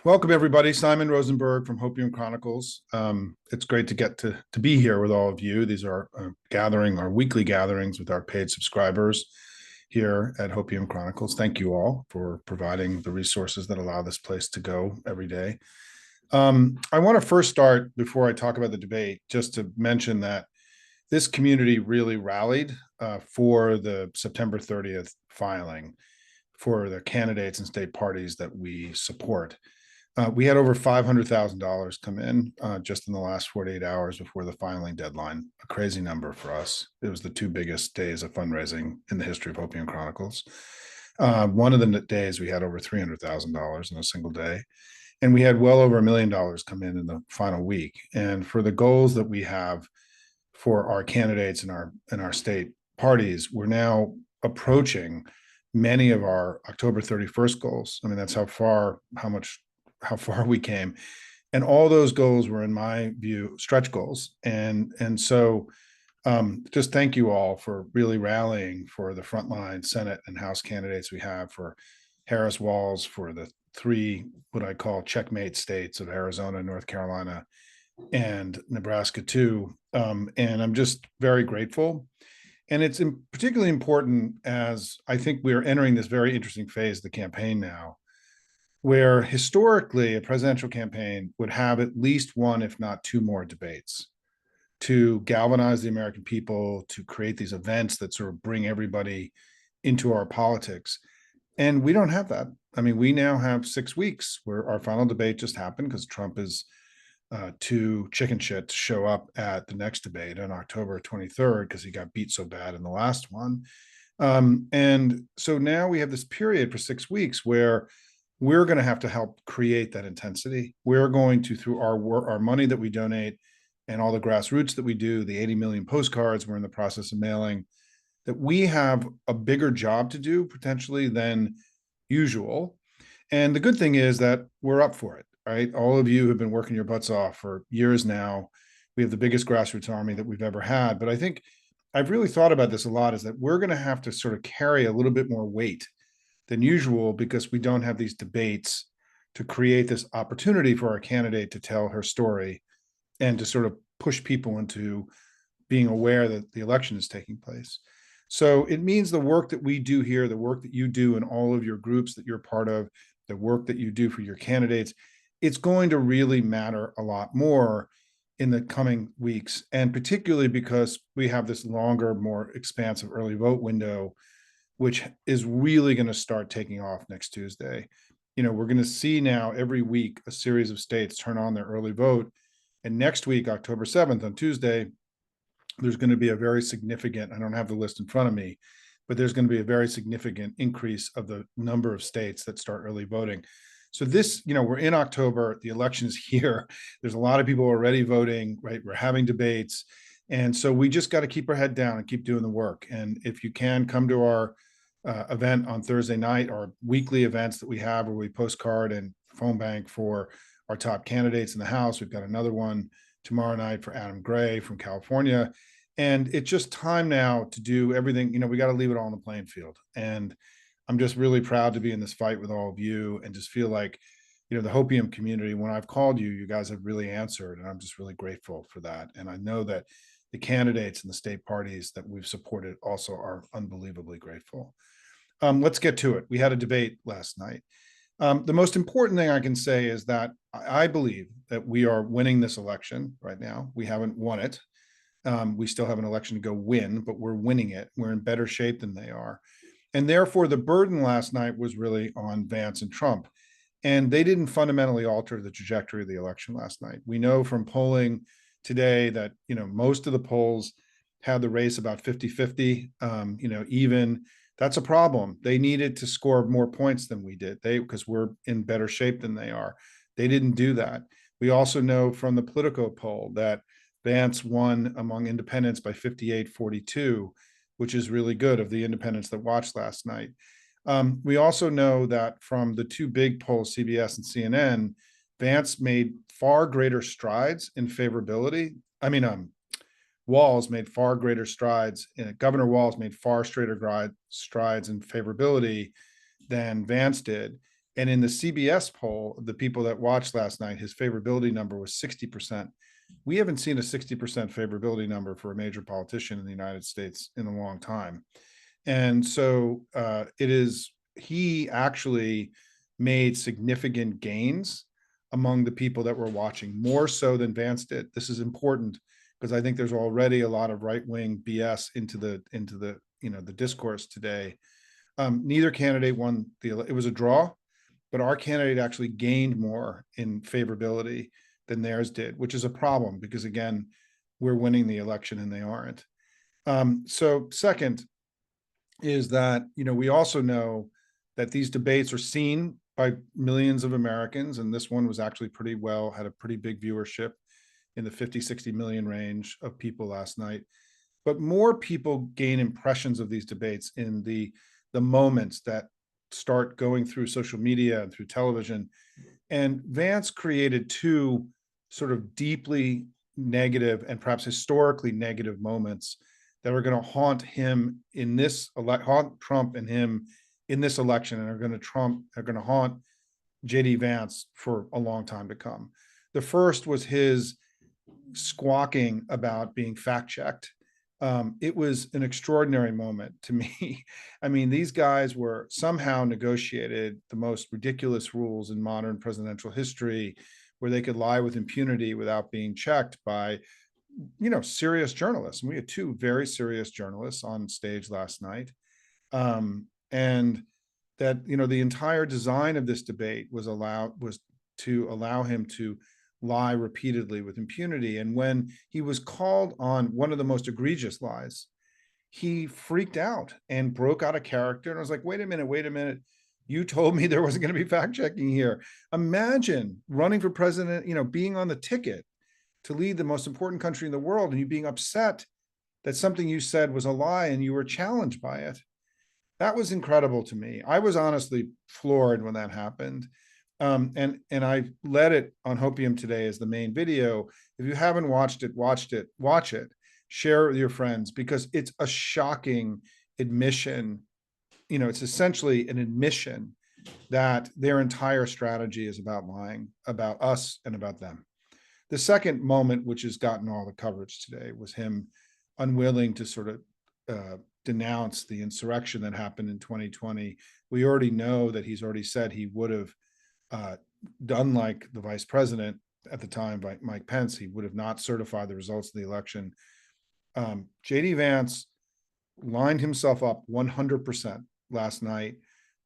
Welcome, everybody. Simon Rosenberg from Hopium Chronicles. It's great to get to be here with all of you. These are our weekly gatherings with our paid subscribers here at Hopium Chronicles. Thank you all for providing the resources that allow this place to go every day. I want to first start, before I talk about the debate, just to mention that this community really rallied for the September 30th filing for the candidates and state parties that we support. We had over $500,000 come in just in the last 48 hours before the filing deadline, a crazy number for us. It was the two biggest days of fundraising in the history of Hopium Chronicles. One of the days we had over $300,000 in a single day, and we had well over $1 million come in the final week. And for the goals that we have for our candidates and our state parties, we're now approaching many of our October 31st goals. I mean, that's how far we came, and all those goals were, in my view, stretch goals. And so just thank you all for really rallying for the frontline Senate and House candidates we have, for Harris Walz, for the three what I call checkmate states of Arizona, North Carolina, and Nebraska too. And I'm just very grateful. And it's particularly important, as I think we are entering this very interesting phase of the campaign now, where historically a presidential campaign would have at least one, if not two more debates to galvanize the American people, to create these events that sort of bring everybody into our politics. And we don't have that. I mean, we now have 6 weeks where our final debate just happened because Trump is too chicken shit to show up at the next debate on October 23rd because he got beat so bad in the last one. And so now we have this period for 6 weeks where we're going to have to help create that intensity. We're going to, through our money that we donate and all the grassroots that we do, the 80 million postcards we're in the process of mailing, that we have a bigger job to do potentially than usual. And the good thing is that we're up for it, right? All of you have been working your butts off for years now. We have the biggest grassroots army that we've ever had. But I think I've really thought about this a lot, is that we're going to have to sort of carry a little bit more weight than usual because we don't have these debates to create this opportunity for our candidate to tell her story and to sort of push people into being aware that the election is taking place. So it means the work that we do here, the work that you do in all of your groups that you're part of, the work that you do for your candidates, it's going to really matter a lot more in the coming weeks. And particularly because we have this longer, more expansive early vote window, which is really going to start taking off next Tuesday. We're going to see now every week a series of states turn on their early vote. And next week, October 7th, on Tuesday, there's going to be a very significant, I don't have the list in front of me, but there's going to be a very significant increase of the number of states that start early voting. So this, we're in October, the election is here. There's a lot of people already voting, right? We're having debates. And so we just got to keep our head down and keep doing the work. And if you can, come to our event on Thursday night, our weekly events that we have where we postcard and phone bank for our top candidates in the House. We've got another one tomorrow night for Adam Gray from California. And it's just time now to do everything. We got to leave it all on the playing field. And I'm just really proud to be in this fight with all of you and just feel like, the Hopium community, when I've called you, you guys have really answered. And I'm just really grateful for that. And I know that the candidates and the state parties that we've supported also are unbelievably grateful. Let's get to it. We had a debate last night. The most important thing I can say is that I believe that we are winning this election right now. We haven't won it. We still have an election to go win, but we're winning it. We're in better shape than they are. And therefore, the burden last night was really on Vance and Trump. And they didn't fundamentally alter the trajectory of the election last night. We know from polling today that, most of the polls had the race about 50-50, even. That's a problem. They needed to score more points than we did, because we're in better shape than they are. They didn't do that. We also know from the Politico poll that Vance won among independents by 58-42, which is really good, of the independents that watched last night. We also know that from the two big polls, CBS and CNN, Vance made far greater strides in favorability. Walz made far greater strides. Governor Walz made far straighter strides in favorability than Vance did. And in the CBS poll, the people that watched last night, his favorability number was 60%. We haven't seen a 60% favorability number for a major politician in the United States in a long time. And so he actually made significant gains among the people that were watching, more so than Vance did. This is important because I think there's already a lot of right-wing BS into the the discourse today. Neither candidate won it was a draw, but our candidate actually gained more in favorability than theirs did, which is a problem because, again, we're winning the election and they aren't. So second is that, we also know that these debates are seen by millions of Americans, and this one was actually had a pretty big viewership in the 50, 60 million range of people last night. But more people gain impressions of these debates in the moments that start going through social media and through television. And Vance created two sort of deeply negative and perhaps historically negative moments that are going to haunt him in this haunt Trump and him in this election, and are going to haunt JD Vance for a long time to come. The first was his squawking about being fact checked. It was an extraordinary moment to me. I mean, these guys were somehow negotiated the most ridiculous rules in modern presidential history, where they could lie with impunity without being checked by, serious journalists. And we had two very serious journalists on stage last night. And that, the entire design of this debate was to allow him to lie repeatedly with impunity. And when he was called on one of the most egregious lies, he freaked out and broke out of character. And I was like, wait a minute. You told me there wasn't going to be fact checking here. Imagine running for president, being on the ticket to lead the most important country in the world, and you being upset that something you said was a lie and you were challenged by it. That was incredible to me. I was honestly floored when that happened. And I led it on Hopium today as the main video. If you haven't watched it, watch it, share it with your friends, because it's a shocking admission. It's essentially an admission that their entire strategy is about lying about us and about them. The second moment, which has gotten all the coverage today, was him unwilling to sort of denounce the insurrection that happened in 2020. We already know that he's already said he would have done like the vice president at the time, Mike Pence. He would have not certified the results of the election. JD Vance lined himself up 100% last night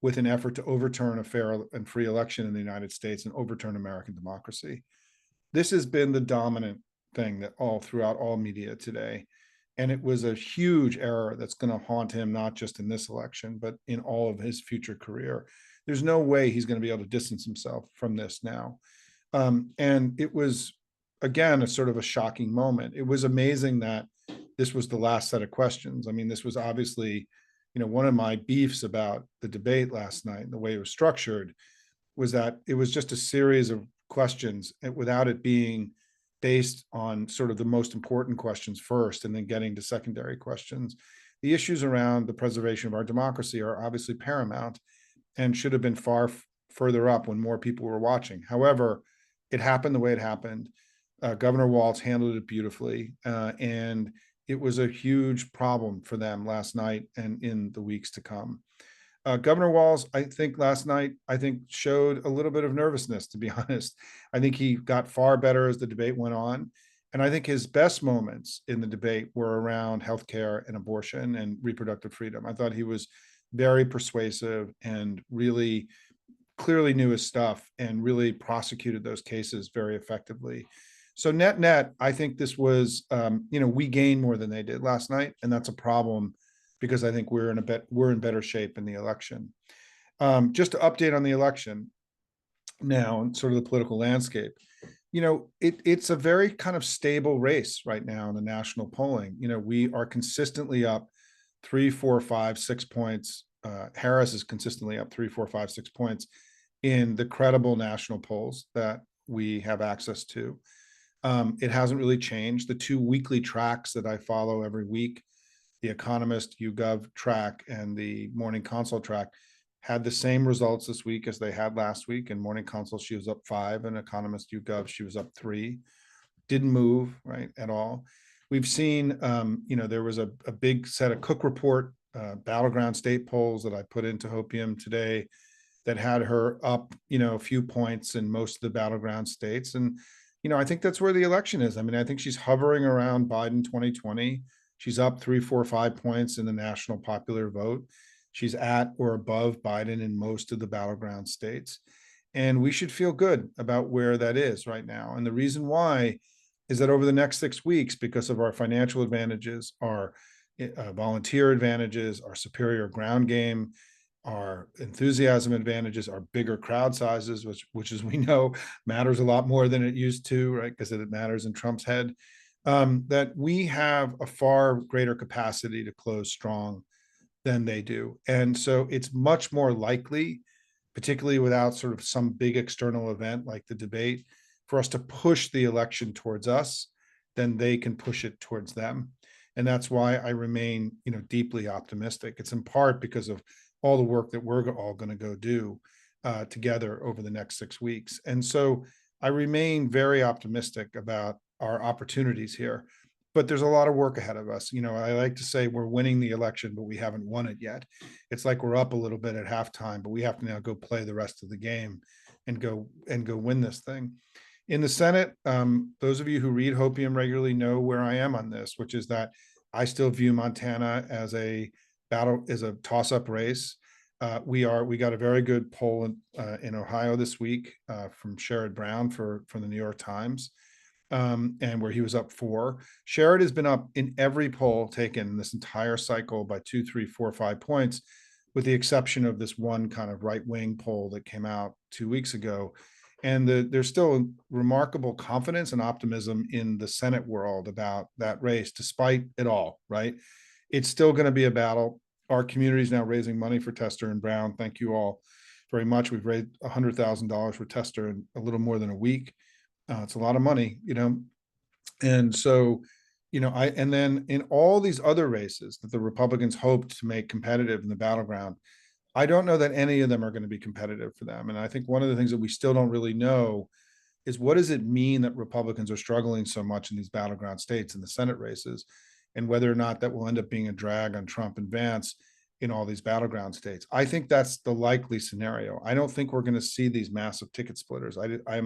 with an effort to overturn a fair and free election in the United States and overturn American democracy. This has been the dominant thing that all throughout all media today. And it was a huge error that's going to haunt him, not just in this election, but in all of his future career. There's no way he's going to be able to distance himself from this now. And it was, again, a sort of a shocking moment. It was amazing that this was the last set of questions. I mean, this was obviously, one of my beefs about the debate last night and the way it was structured was that it was just a series of questions without it being based on sort of the most important questions first and then getting to secondary questions. The issues around the preservation of our democracy are obviously paramount and should have been far further up when more people were watching. However, it happened the way it happened. Governor Walz handled it beautifully, and it was a huge problem for them last night and in the weeks to come. Governor Walz, I think last night, showed a little bit of nervousness, to be honest. I think he got far better as the debate went on. And I think his best moments in the debate were around healthcare and abortion and reproductive freedom. I thought he was very persuasive and really clearly knew his stuff and really prosecuted those cases very effectively. So net, I think this was, we gained more than they did last night. And that's a problem, because I think we're in better shape in the election. Just to update on the election now and sort of the political landscape, it's a very kind of stable race right now in the national polling. We are consistently up 3, 4, 5, 6 points. Harris is consistently up 3, 4, 5, 6 points in the credible national polls that we have access to. It hasn't really changed. The two weekly tracks that I follow every week, the Economist YouGov track and the Morning Consult track, had the same results this week as they had last week. In Morning Consult, she was up 5, and Economist YouGov, she was up 3. Didn't move, right, at all. We've seen, there was a big set of Cook Report battleground state polls that I put into Hopium today that had her up, a few points in most of the battleground states. And, I think that's where the election is. I mean, I think she's hovering around Biden 2020. She's up 3, 4, 5 points in the national popular vote. She's at or above Biden in most of the battleground states. And we should feel good about where that is right now. And the reason why is that over the next 6 weeks, because of our financial advantages, our volunteer advantages, our superior ground game, our enthusiasm advantages, our bigger crowd sizes, which as we know matters a lot more than it used to, right? Because it matters in Trump's head. That we have a far greater capacity to close strong than they do. And so it's much more likely, particularly without sort of some big external event like the debate, for us to push the election towards us than they can push it towards them. And that's why I remain, deeply optimistic. It's in part because of all the work that we're all going to go do together over the next 6 weeks. And so I remain very optimistic about our opportunities here. But there's a lot of work ahead of us. I like to say we're winning the election, but we haven't won it yet. It's like we're up a little bit at halftime, but we have to now go play the rest of the game and go win this thing. In the Senate, those of you who read Hopium regularly know where I am on this, which is that I still view Montana as a toss-up race. We got a very good poll in Ohio this week from Sherrod Brown for the New York Times, and where he was up 4. Sherrod has been up in every poll taken this entire cycle by 2, 3, 4, 5 points, with the exception of this one kind of right-wing poll that came out 2 weeks ago. And there's still remarkable confidence and optimism in the Senate world about that race, despite it all, right? It's still going to be a battle. Our community is now raising money for Tester and Brown. Thank you all very much. We've raised $100,000 for Tester in a little more than a week. It's a lot of money, And so, and then in all these other races that the Republicans hoped to make competitive in the battleground, I don't know that any of them are going to be competitive for them. And I think one of the things that we still don't really know is what does it mean that Republicans are struggling so much in these battleground states in the Senate races, and whether or not that will end up being a drag on Trump and Vance in all these battleground states. I think that's the likely scenario. I don't think we're going to see these massive ticket splitters. I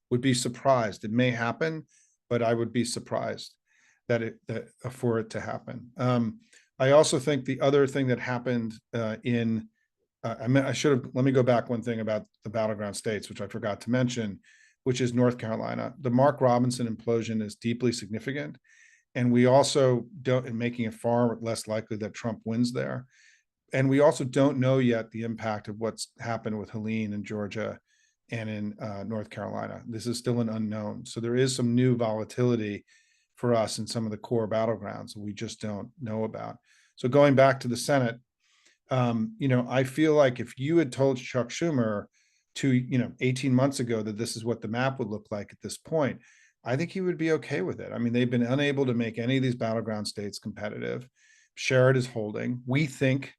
would be surprised. It may happen, but I would be surprised for it to happen. I also think the other thing that happened let me go back one thing about the battleground states, which I forgot to mention, which is North Carolina. The Mark Robinson implosion is deeply significant. And we also making it far less likely that Trump wins there. And we also don't know yet the impact of what's happened with Helene in Georgia and in North Carolina. This is still an unknown. So there is some new volatility for us in some of the core battlegrounds that we just don't know about. So going back to the Senate, I feel like if you had told Chuck Schumer 18 months ago that this is what the map would look like at this point, I think he would be okay with it. I mean, they've been unable to make any of these battleground states competitive. Sherrod is holding. We think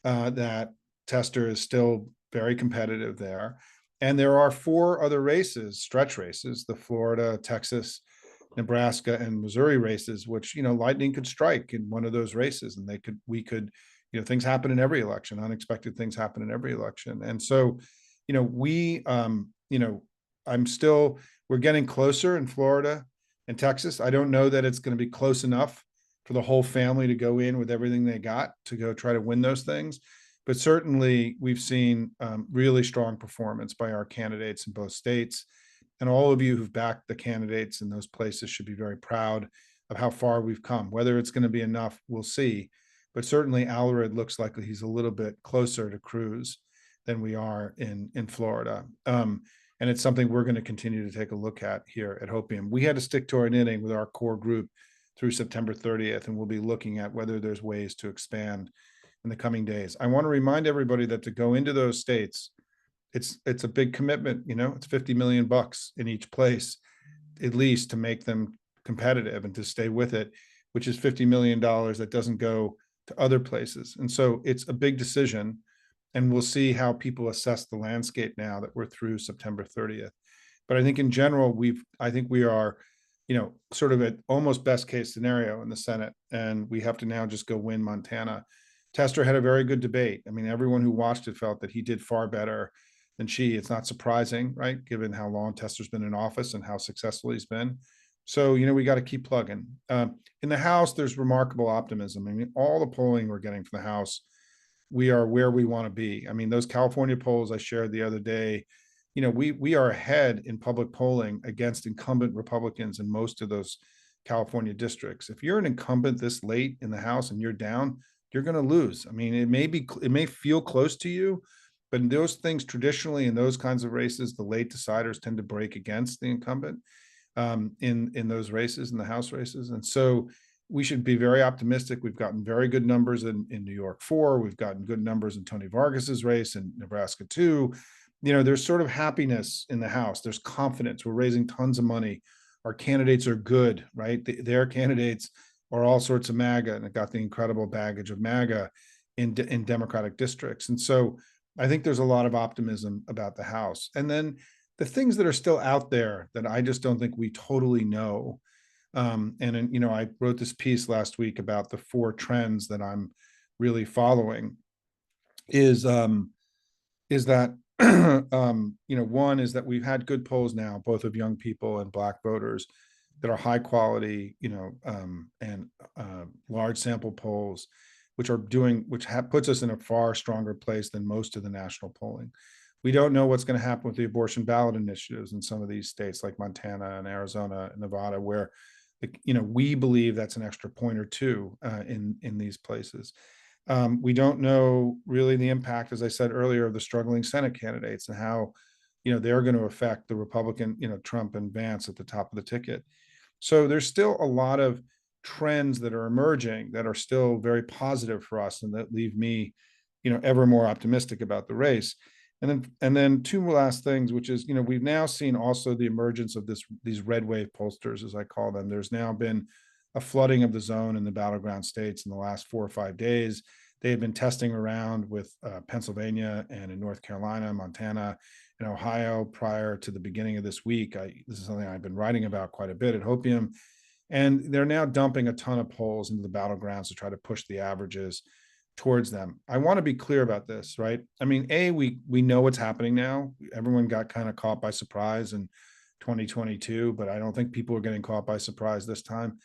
that Tester is still very competitive there. And there are 4 other races, stretch races, the Florida, Texas, Nebraska, and Missouri races, which, lightning could strike in one of those races. And we could, things happen in every election, unexpected things happen in every election. And so, we're getting closer in Florida and Texas. I don't know that it's going to be close enough for the whole family to go in with everything they got to go try to win those things. But certainly we've seen really strong performance by our candidates in both states. And all of you who've backed the candidates in those places should be very proud of how far we've come. Whether it's going to be enough, we'll see. But certainly Allred looks like he's a little bit closer to Cruz than we are in Florida. And it's something we're going to continue to take a look at here at Hopium. We had to stick to our knitting with our core group through September 30th, and we'll be looking at whether there's ways to expand in the coming days. I want to remind everybody that to go into those states, it's a big commitment. It's $50 million in each place, at least, to make them competitive and to stay with it, which is $50 million that doesn't go to other places. And so it's a big decision. And we'll see how people assess the landscape now that we're through September 30th. But I think in general, I think we are, sort of at almost best case scenario in the Senate, and we have to now just go win Montana. Tester had a very good debate. I mean, everyone who watched it felt that he did far better than she. It's not surprising, right? Given how long Tester's been in office and how successful he's been. So, we got to keep plugging. In the House, there's remarkable optimism. I mean, all the polling we're getting from the House, we are where we want to be. I mean, those California polls I shared the other day, we are ahead in public polling against incumbent Republicans in most of those California districts. If you're an incumbent this late in the House and you're down, you're going to lose. I mean, it may feel close to you, but in those things traditionally in those kinds of races, the late deciders tend to break against the incumbent in those races, in the House races. And so we should be very optimistic. We've gotten very good numbers in New York 4. We've gotten good numbers in Tony Vargas's race in Nebraska 2. There's sort of happiness in the House. There's confidence. We're raising tons of money. Our candidates are good, right? Their candidates are all sorts of MAGA, and it got the incredible baggage of MAGA in Democratic districts. And so I think there's a lot of optimism about the House. And then the things that are still out there that I just don't think we totally know. I wrote this piece last week about the 4 trends that I'm really following. Is that one is that we've had good polls now, both of young people and Black voters, that are high quality, and large sample polls, which puts us in a far stronger place than most of the national polling. We don't know what's going to happen with the abortion ballot initiatives in some of these states like Montana and Arizona and Nevada, where we believe that's an extra point or two in these places. We don't know really the impact, as I said earlier, of the struggling Senate candidates and how they're going to affect the Republican, Trump and Vance at the top of the ticket. So there's still a lot of trends that are emerging that are still very positive for us and that leave me, ever more optimistic about the race. And then 2 last things, which is, we've now seen also the emergence of these red wave pollsters, as I call them. There's now been a flooding of the zone in the battleground states in the last 4 or 5 days. They had been testing around with Pennsylvania and in North Carolina, Montana, and Ohio prior to the beginning of this week. This is something I've been writing about quite a bit at Hopium. And they're now dumping a ton of polls into the battlegrounds to try to push the averages towards them. I want to be clear about this, right? I mean, we know what's happening now. Everyone got kind of caught by surprise in 2022, but I don't think people are getting caught by surprise this time.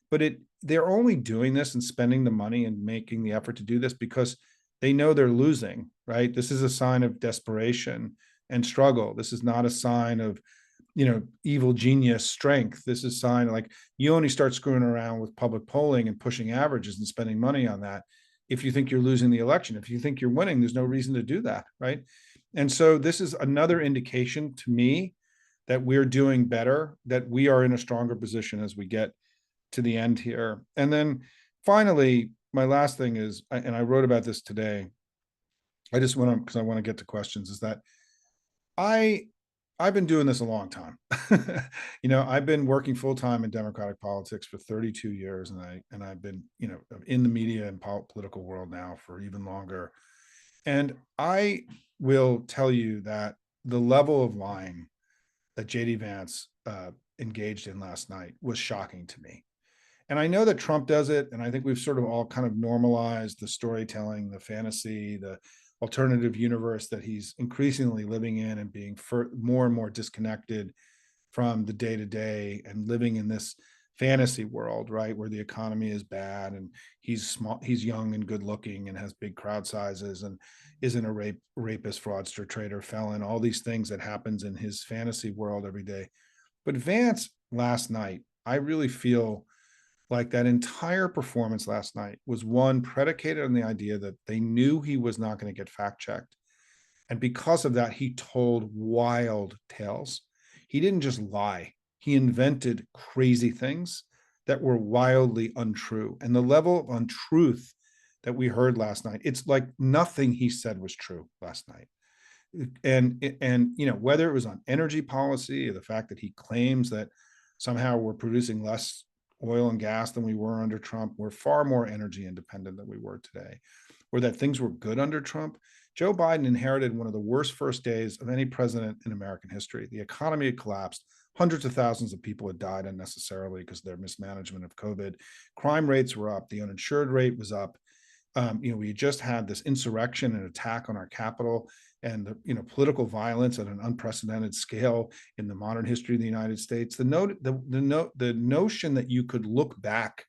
But they're only doing this and spending the money and making the effort to do this because they know they're losing, right? This is a sign of desperation and struggle. This is not a sign of, evil genius strength. This is a sign like you only start screwing around with public polling and pushing averages and spending money on that if you think you're losing the election. If you think you're winning, there's no reason to do that, right? And so this is another indication to me that we're doing better, that we are in a stronger position as we get to the end here. And then finally, my last thing is, and I wrote about this today, because I want to get to questions, is that I've been doing this a long time. I've been working full time in Democratic politics for 32 years, and I've been, in the media and political world now for even longer. And I will tell you that the level of lying that JD Vance engaged in last night was shocking to me. And I know that Trump does it, and I think we've sort of all kind of normalized the storytelling, the fantasy, the alternative universe that he's increasingly living in and being more and more disconnected from the day-to-day and living in this fantasy world, right, where the economy is bad and he's young and good looking and has big crowd sizes and isn't a rapist, fraudster, traitor, felon, all these things that happens in his fantasy world every day. But Vance last night, I really feel like that entire performance last night was one predicated on the idea that they knew he was not going to get fact checked. And because of that, he told wild tales. He didn't just lie. He invented crazy things that were wildly untrue. And the level of untruth that we heard last night, it's like nothing he said was true last night. And whether it was on energy policy or the fact that he claims that somehow we're producing less oil and gas than we were under Trump, we're far more energy independent than we were today, or that things were good under Trump. Joe Biden inherited one of the worst first days of any president in American history. The economy had collapsed. Hundreds of thousands of people had died unnecessarily because of their mismanagement of COVID. Crime rates were up. The uninsured rate was up. We just had this insurrection and attack on our capital, and political violence at an unprecedented scale in the modern history of the United States. The notion that you could look back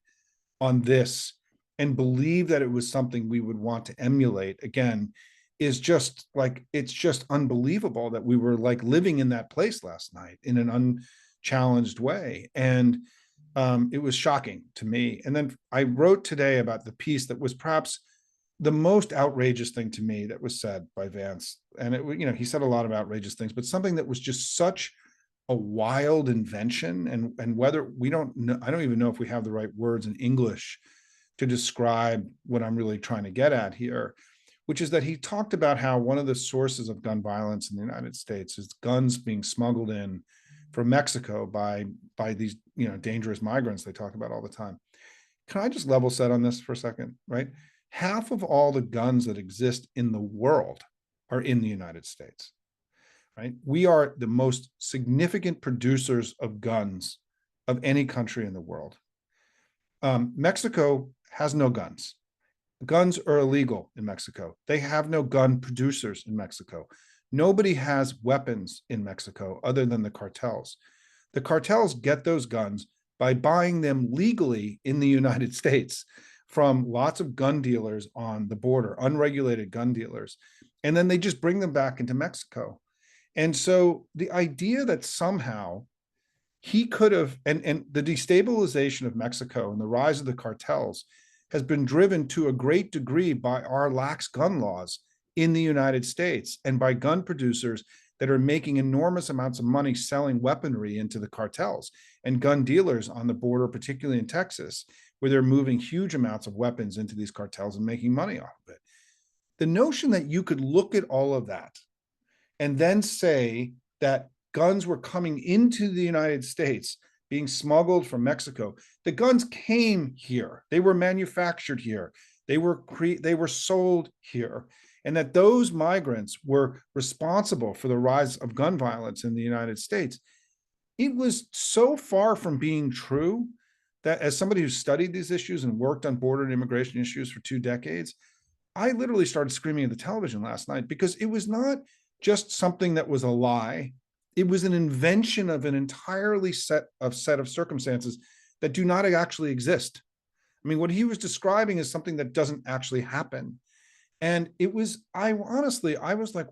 on this and believe that it was something we would want to emulate again is just like, it's just unbelievable that we were like living in that place last night in an unchallenged way. And it was shocking to me. And then I wrote today about the piece that was perhaps the most outrageous thing to me that was said by Vance. And he said a lot of outrageous things, but something that was just such a wild invention. And whether we don't know, I don't even know if we have the right words in English to describe what I'm really trying to get at here, which is that he talked about how one of the sources of gun violence in the United States is guns being smuggled in from Mexico by these dangerous migrants they talk about all the time. Can I just level set on this for a second, right? Half of all the guns that exist in the world are in the United States, right? We are the most significant producers of guns of any country in the world. Mexico has no guns. Guns are illegal in Mexico. They have no gun producers in Mexico. Nobody has weapons in Mexico other than the cartels. The cartels get those guns by buying them legally in the United States from lots of gun dealers on the border, unregulated gun dealers, and then they just bring them back into Mexico. And so the idea that somehow he could have, and the destabilization of Mexico and the rise of the cartels has been driven to a great degree by our lax gun laws in the United States and by gun producers that are making enormous amounts of money selling weaponry into the cartels, and gun dealers on the border, particularly in Texas, where they're moving huge amounts of weapons into these cartels and making money off of it. The notion that you could look at all of that and then say that guns were coming into the United States, being smuggled from Mexico. The guns came here. They were manufactured here. They were sold here. And that those migrants were responsible for the rise of gun violence in the United States. It was so far from being true that, as somebody who studied these issues and worked on border and immigration issues for 2 decades, I literally started screaming at the television last night, because it was not just something that was a lie. It was an invention of an entirely set of circumstances that do not actually exist. I mean, what he was describing is something that doesn't actually happen. And it was, I was like,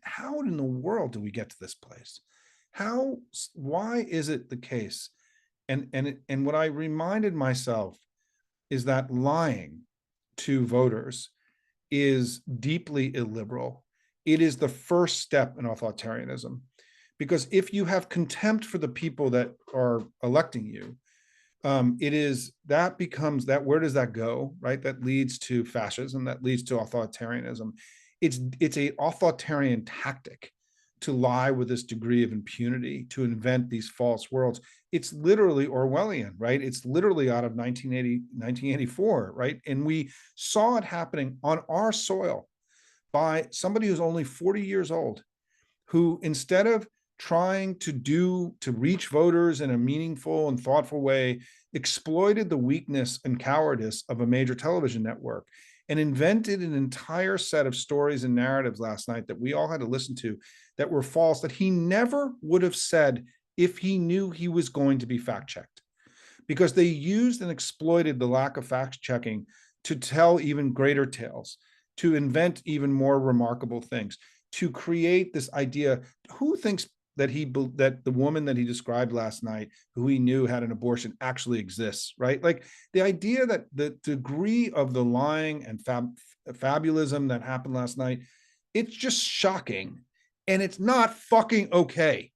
how in the world do we get to this place? Why is it the case? And what I reminded myself is that lying to voters is deeply illiberal. It is the first step in authoritarianism. Because if you have contempt for the people that are electing you, where does that go, right? That leads to fascism, that leads to authoritarianism. It's a authoritarian tactic to lie with this degree of impunity, to invent these false worlds. It's literally Orwellian, right? It's literally out of 1984, right? And we saw it happening on our soil by somebody who's only 40 years old, who, instead of trying to reach voters in a meaningful and thoughtful way, exploited the weakness and cowardice of a major television network and invented an entire set of stories and narratives last night that we all had to listen to that were false, that he never would have said if he knew he was going to be fact-checked. Because they used and exploited the lack of fact-checking to tell even greater tales, to invent even more remarkable things, to create this idea. Who thinks that the woman that he described last night, who he knew had an abortion, actually exists, right? Like, the idea that the degree of the lying and fabulism that happened last night, it's just shocking. And it's not fucking okay.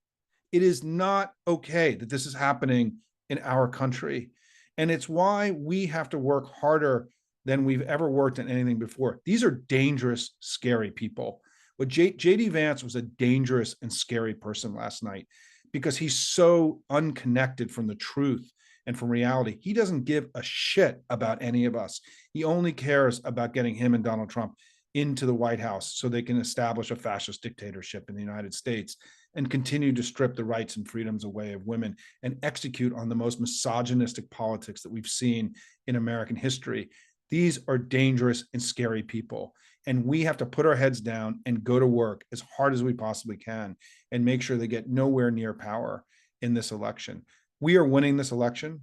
It is not okay that this is happening in our country. And it's why we have to work harder than we've ever worked on anything before. These are dangerous, scary people. But J.D. Vance was a dangerous and scary person last night, because he's so unconnected from the truth and from reality. He doesn't give a shit about any of us. He only cares about getting him and Donald Trump into the White House so they can establish a fascist dictatorship in the United States and continue to strip the rights and freedoms away of women and execute on the most misogynistic politics that we've seen in American history. These are dangerous and scary people. And we have to put our heads down and go to work as hard as we possibly can and make sure they get nowhere near power in this election. We are winning this election.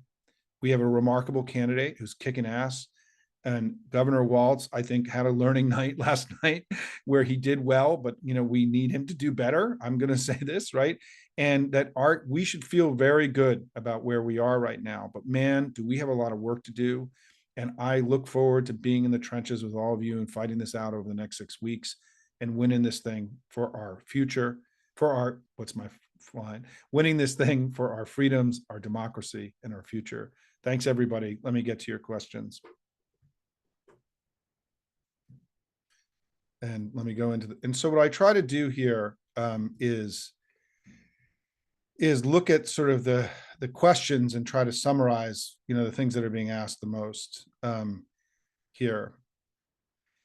We have a remarkable candidate who's kicking ass. And Governor Walz, I think, had a learning night last night where he did well, but we need him to do better. I'm going to say this, right? And that we should feel very good about where we are right now. But man, do we have a lot of work to do. And I look forward to being in the trenches with all of you and fighting this out over the next 6 weeks and winning this thing for our future, winning this thing for our freedoms, our democracy, and our future. Thanks, everybody. Let me get to your questions. And let me go into and so what I try to do here is look at sort of the questions and try to summarize, the things that are being asked the most here.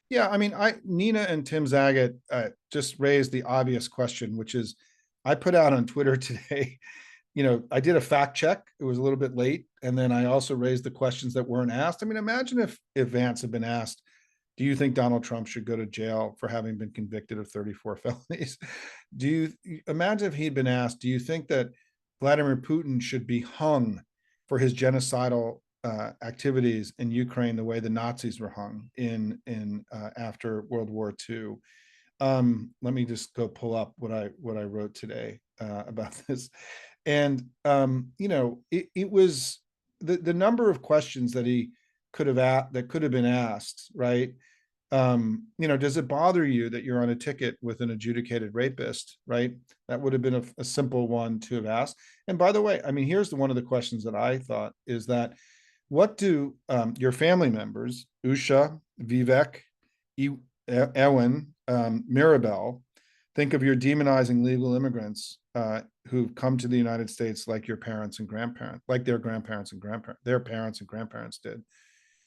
Yeah, I mean, Nina and Tim Zagat just raised the obvious question, which is, I put out on Twitter today, I did a fact check. It was a little bit late. And then I also raised the questions that weren't asked. I mean, imagine if Vance had been asked, do you think Donald Trump should go to jail for having been convicted of 34 felonies? Imagine if he'd been asked, do you think that Vladimir Putin should be hung for his genocidal activities in Ukraine the way the Nazis were hung in after World War II? Let me just go pull up what I wrote today about this. And it was the number of questions that he could have been asked, right? Does it bother you that you're on a ticket with an adjudicated rapist, right? That would have been a simple one to have asked. And by the way, I mean, here's one of the questions that I thought is that, what do your family members, Usha, Vivek, Ewan, Mirabel, think of your demonizing legal immigrants who've come to the United States like your parents and grandparents, like their parents and grandparents did?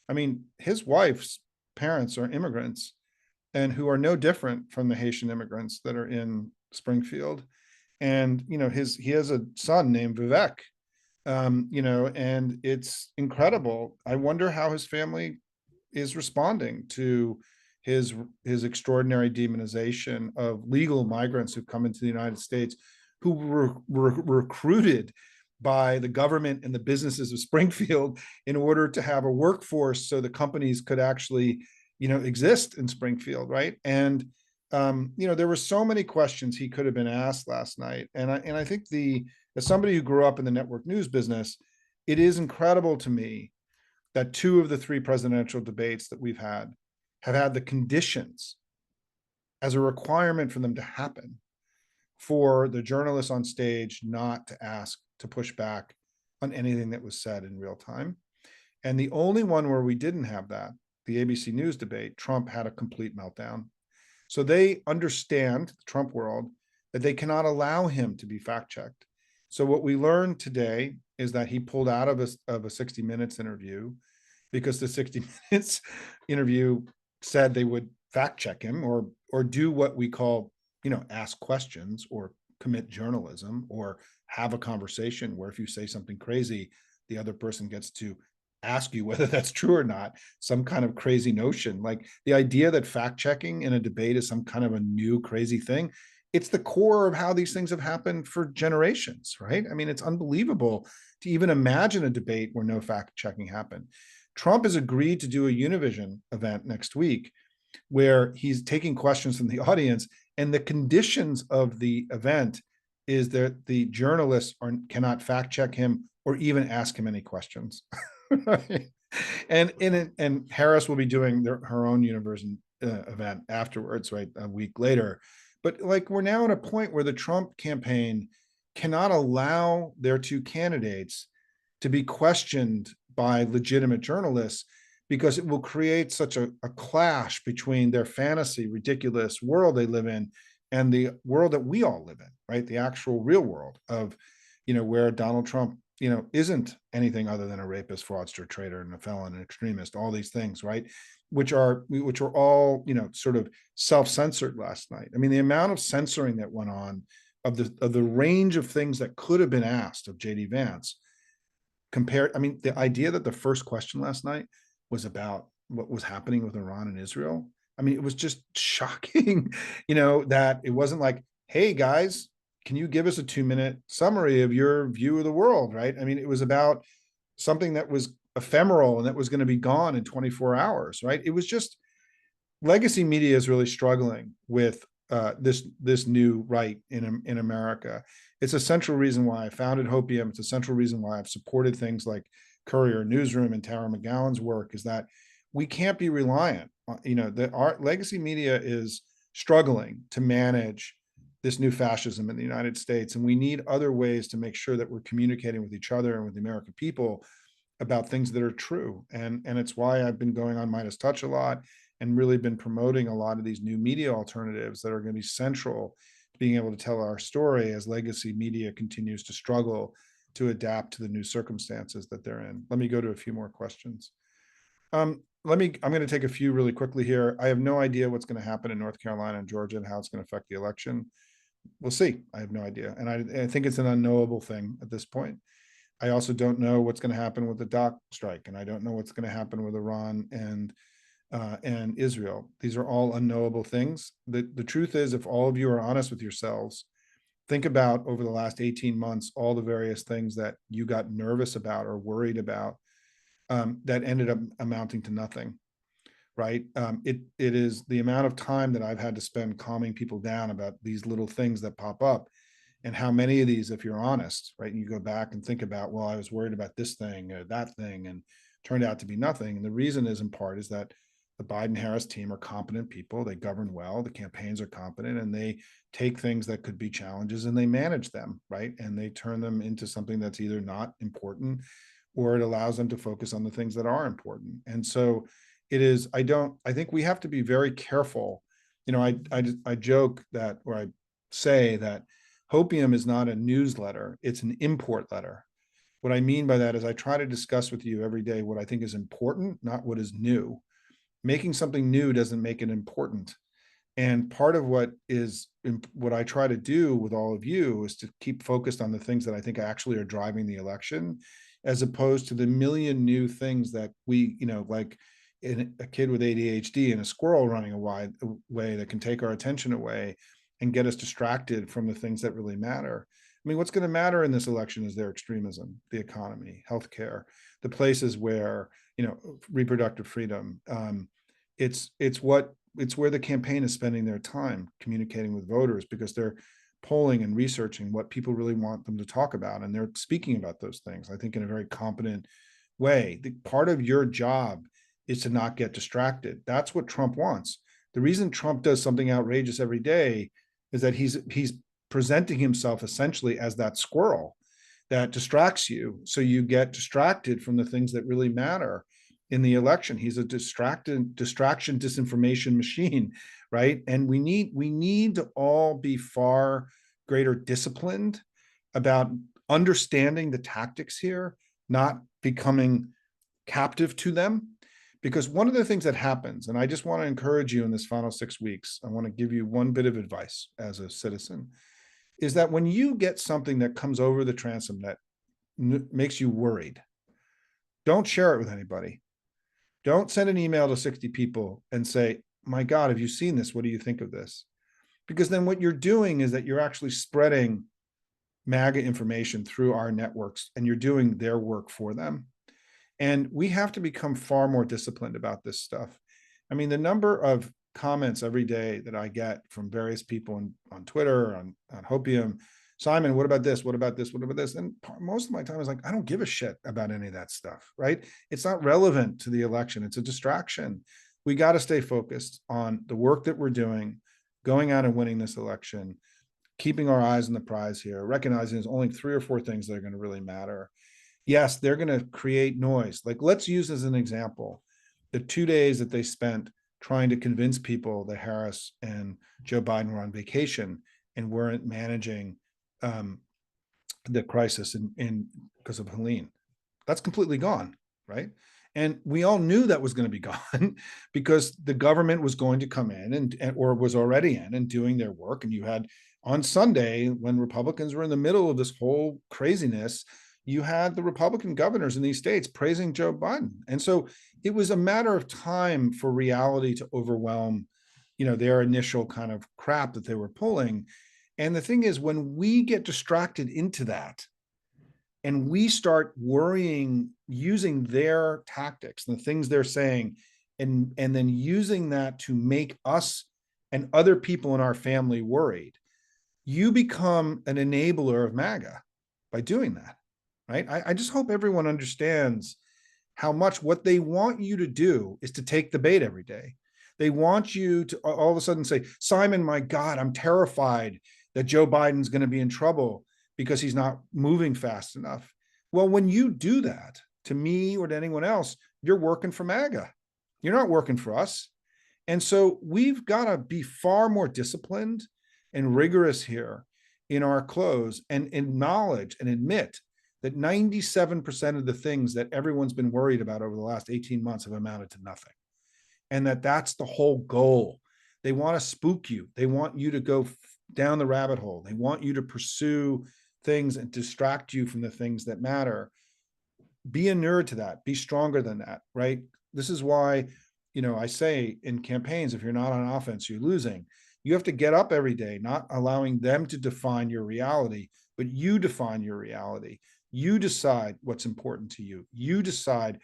I mean, his wife's parents are immigrants and who are no different from the Haitian immigrants that are in Springfield. And, he has a son named Vivek, and it's incredible. I wonder how his family is responding to his extraordinary demonization of legal migrants who come into the United States, who were recruited by the government and the businesses of Springfield in order to have a workforce so the companies could actually, exist in Springfield, right? And there were so many questions he could have been asked last night. And I think as somebody who grew up in the network news business, it is incredible to me that 2 of the 3 presidential debates that we've had have had the conditions as a requirement for them to happen for the journalists on stage not to ask to push back on anything that was said in real time. And the only one where we didn't have that, the ABC News debate, Trump had a complete meltdown. So they understand, the Trump world, that they cannot allow him to be fact-checked. So what we learned today is that he pulled out of a 60 Minutes interview because the 60 Minutes interview said they would fact-check him or do what we call, ask questions or commit journalism or have a conversation where if you say something crazy, the other person gets to ask you whether that's true or not, some kind of crazy notion. Like the idea that fact checking in a debate is some kind of a new crazy thing. It's the core of how these things have happened for generations, right? I mean, it's unbelievable to even imagine a debate where no fact checking happened. Trump has agreed to do a Univision event next week where he's taking questions from the audience, and the conditions of the event is that the journalists cannot fact check him or even ask him any questions. And Harris will be doing her own Univision event afterwards, right, a week later. But like we're now at a point where the Trump campaign cannot allow their 2 candidates to be questioned by legitimate journalists, because it will create such a clash between their fantasy, ridiculous world they live in and the world that we all live in, right? The actual real world of, where Donald Trump isn't anything other than a rapist, fraudster, traitor, and a felon, and extremist, all these things, right? Which were all, sort of self-censored last night. I mean, the amount of censoring that went on of the range of things that could have been asked of JD Vance compared. I mean, the idea that the first question last night was about what was happening with Iran and Israel. I mean, it was just shocking, that it wasn't like, hey guys, can you give us a 2-minute summary of your view of the world, right? I mean, it was about something that was ephemeral and that was going to be gone in 24 hours, right? It was just, legacy media is really struggling with this new right in America. It's a central reason why I founded Hopium. It's a central reason why I've supported things like Courier Newsroom and Tara McGowan's work, is that we can't be reliant on, that our legacy media is struggling to manage this new fascism in the United States. And we need other ways to make sure that we're communicating with each other and with the American people about things that are true. And it's why I've been going on Midas Touch a lot and really been promoting a lot of these new media alternatives that are going to be central to being able to tell our story as legacy media continues to struggle to adapt to the new circumstances that they're in. Let me go to a few more questions. I'm going to take a few really quickly here. I have no idea what's going to happen in North Carolina and Georgia and how it's going to affect the election. We'll see. I have no idea. And I think it's an unknowable thing at this point. I also don't know what's going to happen with the dock strike, and I don't know what's going to happen with Iran and Israel. These are all unknowable things. The truth is, if all of you are honest with yourselves, think about over the last 18 months, all the various things that you got nervous about or worried about that ended up amounting to nothing, right? It is the amount of time that I've had to spend calming people down about these little things that pop up. And how many of these, if you're honest, right, and you go back and think about, well, I was worried about this thing or that thing, and turned out to be nothing. And the reason is in part is that the Biden-Harris team are competent people. They govern well. The campaigns are competent, and they take things that could be challenges and they manage them, right? And they turn them into something that's either not important, or it allows them to focus on the things that are important. And so it is, I think we have to be very careful. I joke that, or I say that Hopium is not a newsletter, it's an import letter. What I mean by that is I try to discuss with you every day what I think is important, not what is new. Making something new doesn't make it important. And part of what I try to do with all of you is to keep focused on the things that I think actually are driving the election, as opposed to the million new things that we, like a kid with ADHD and a squirrel running a wide way that can take our attention away and get us distracted from the things that really matter. I mean, what's going to matter in this election is their extremism, the economy, healthcare, the places where, reproductive freedom. It's where the campaign is spending their time communicating with voters, because they're polling and researching what people really want them to talk about, and they're speaking about those things, I think, in a very competent way. Part of your job is to not get distracted. That's what Trump wants. The reason Trump does something outrageous every day is that he's presenting himself essentially as that squirrel that distracts you, so you get distracted from the things that really matter in the election. He's a distraction disinformation machine, right? And we need to all be far greater disciplined about understanding the tactics here, not becoming captive to them. Because one of the things that happens, and I just want to encourage you in this final 6 weeks, I want to give you one bit of advice as a citizen, is that when you get something that comes over the transom that makes you worried, don't share it with anybody. Don't send an email to 60 people and say, my God, have you seen this? What do you think of this? Because then what you're doing is that you're actually spreading MAGA information through our networks, and you're doing their work for them. And we have to become far more disciplined about this stuff. I mean, the number of comments every day that I get from various people on Twitter, on Hopium, Simon, what about this? What about this? What about this? And most of my time is like, I don't give a shit about any of that stuff, right? It's not relevant to the election. It's a distraction. We got to stay focused on the work that we're doing, going out and winning this election, keeping our eyes on the prize here, recognizing there's only 3 or 4 things that are going to really matter. Yes, they're going to create noise. Like, let's use as an example the 2 days that they spent trying to convince people that Harris and Joe Biden were on vacation and weren't managing the crisis in because of Helene. That's completely gone, right? And we all knew that was going to be gone because the government was going to come in and or was already in and doing their work. And you had on Sunday, when Republicans were in the middle of this whole craziness, you had the Republican governors in these states praising Joe Biden. And so it was a matter of time for reality to overwhelm, their initial kind of crap that they were pulling. And the thing is, when we get distracted into that, and we start worrying, using their tactics, the things they're saying, and then using that to make us and other people in our family worried, you become an enabler of MAGA by doing that, right? I just hope everyone understands how much what they want you to do is to take the bait every day. They want you to all of a sudden say, Simon, my God, I'm terrified that Joe Biden's going to be in trouble because he's not moving fast enough. Well, when you do that to me or to anyone else, you're working for MAGA. You're not working for us. And so we've got to be far more disciplined and rigorous here in our close and acknowledge and admit that 97% of the things that everyone's been worried about over the last 18 months have amounted to nothing. And that's the whole goal. They want to spook you. They want you to go down the rabbit hole. They want you to pursue things and distract you from the things that matter. Be inured to that. Be stronger than that, right? This is why, I say in campaigns, if you're not on offense, you're losing. You have to get up every day, not allowing them to define your reality, but you define your reality. You decide what's important to you. You decide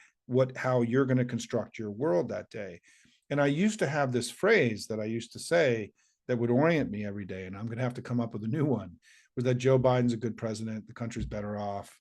how you're going to construct your world that day. And I used to have this phrase that I used to say that would orient me every day, and I'm going to have to come up with a new one, was that Joe Biden's a good president, the country's better off,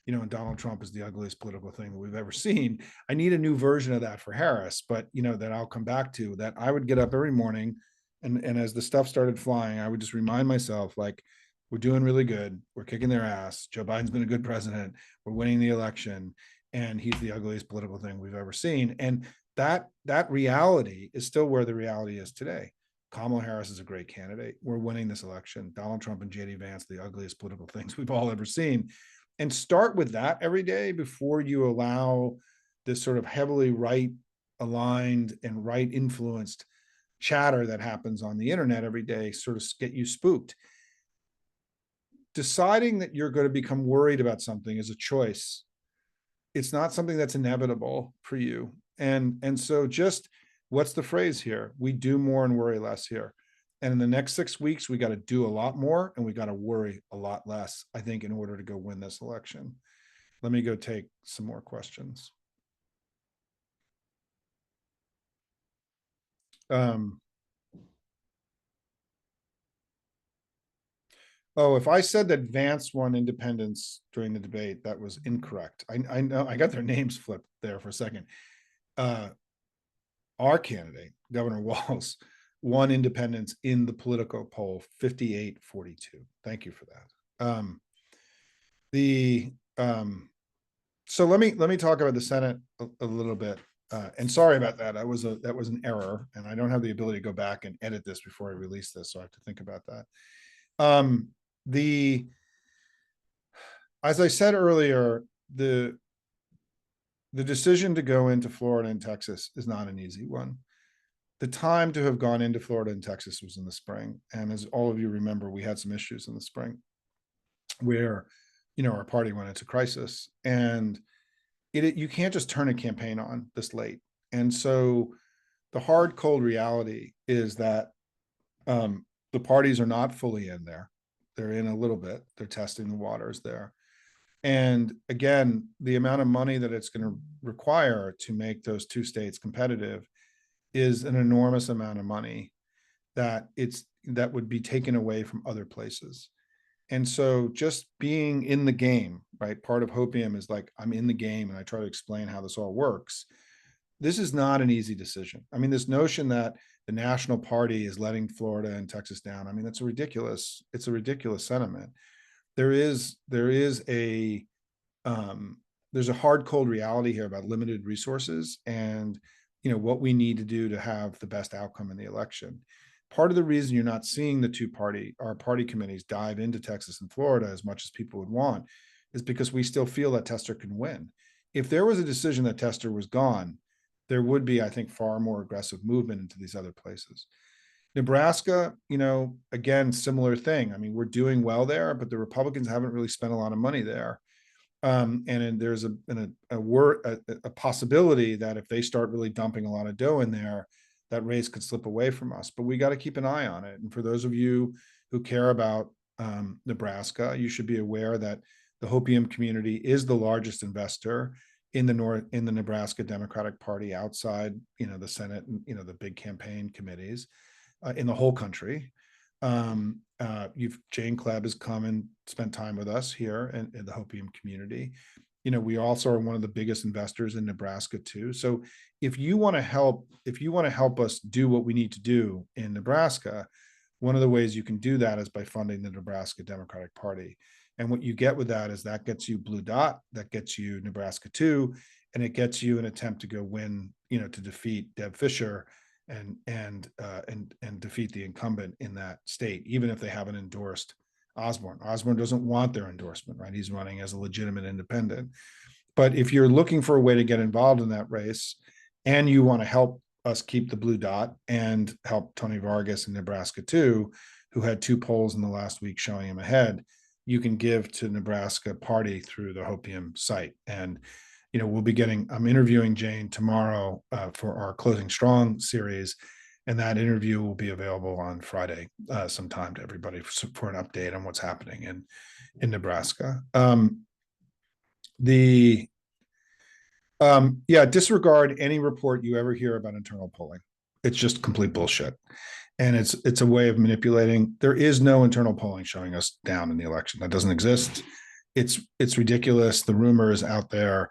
and Donald Trump is the ugliest political thing that we've ever seen. I need a new version of that for Harris, but that I'll come back to. That I would get up every morning, and as the stuff started flying, I would just remind myself, like, we're doing really good. We're kicking their ass. Joe Biden's been a good president. We're winning the election, and he's the ugliest political thing we've ever seen. And that reality is still where the reality is today. Kamala Harris is a great candidate. We're winning this election. Donald Trump and JD Vance, the ugliest political things we've all ever seen. And start with that every day before you allow this sort of heavily right aligned and right influenced chatter that happens on the internet every day sort of get you spooked. Deciding that you're going to become worried about something is a choice. It's not something that's inevitable for you. And so just, what's the phrase here? We do more and worry less here. And in the next 6 weeks, we got to do a lot more and we got to worry a lot less, I think, in order to go win this election. Let me go take some more questions. If I said that Vance won independents during the debate, that was incorrect. I know I got their names flipped there for a second. Our candidate, Governor Walz, won independents in the Politico poll, 58-42. Thank you for that. So let me talk about the Senate a little bit. And sorry about that. That was an error, and I don't have the ability to go back and edit this before I release this, so I have to think about that. As I said earlier, the decision to go into Florida and Texas is not an easy one. The time to have gone into Florida and Texas was in the spring. And as all of you remember, we had some issues in the spring where, our party went into crisis, and you can't just turn a campaign on this late. And so the hard, cold reality is that the parties are not fully in there. They're in a little bit. They're testing the waters there. And again, the amount of money that it's going to require to make those two states competitive is an enormous amount of money that would be taken away from other places. And so just being in the game, right? Part of Hopium is like, I'm in the game and I try to explain how this all works. This is not an easy decision. I mean, this notion that the national party is letting Florida and Texas down, I mean, it's a ridiculous sentiment. There's a hard, cold reality here about limited resources and what we need to do to have the best outcome in the election. Part of the reason you're not seeing our party committees dive into Texas and Florida as much as people would want is because we still feel that Tester can win. If there was a decision that Tester was gone, there would be, I think, far more aggressive movement into these other places. Nebraska, again, similar thing. I mean, we're doing well there, but the Republicans haven't really spent a lot of money there. And there's a possibility that if they start really dumping a lot of dough in there, that race could slip away from us. But we got to keep an eye on it. And for those of you who care about Nebraska, you should be aware that the Hopium community is the largest investor in the Nebraska Democratic Party outside, the Senate and the big campaign committees in the whole country. Jane Klebb has come and spent time with us here in the Hopium community. We also are one of the biggest investors in Nebraska too. So if you want to help us do what we need to do in Nebraska, one of the ways you can do that is by funding the Nebraska Democratic Party. And what you get with that is that gets you Blue Dot, that gets you Nebraska 2, and it gets you an attempt to go win, to defeat Deb Fischer and defeat the incumbent in that state, even if they haven't endorsed Osborne. Osborne doesn't want their endorsement, right? He's running as a legitimate independent. But if you're looking for a way to get involved in that race and you want to help us keep the Blue Dot and help Tony Vargas in Nebraska 2, who had 2 polls in the last week showing him ahead, you can give to Nebraska Party through the Hopium site. And I'm interviewing Jane tomorrow for our Closing Strong series, and that interview will be available on Friday sometime to everybody for an update on what's happening in Nebraska. Disregard any report you ever hear about internal polling. It's just complete bullshit. And it's a way of manipulating. There is no internal polling showing us down in the election. That doesn't exist. It's ridiculous. The rumor is out there.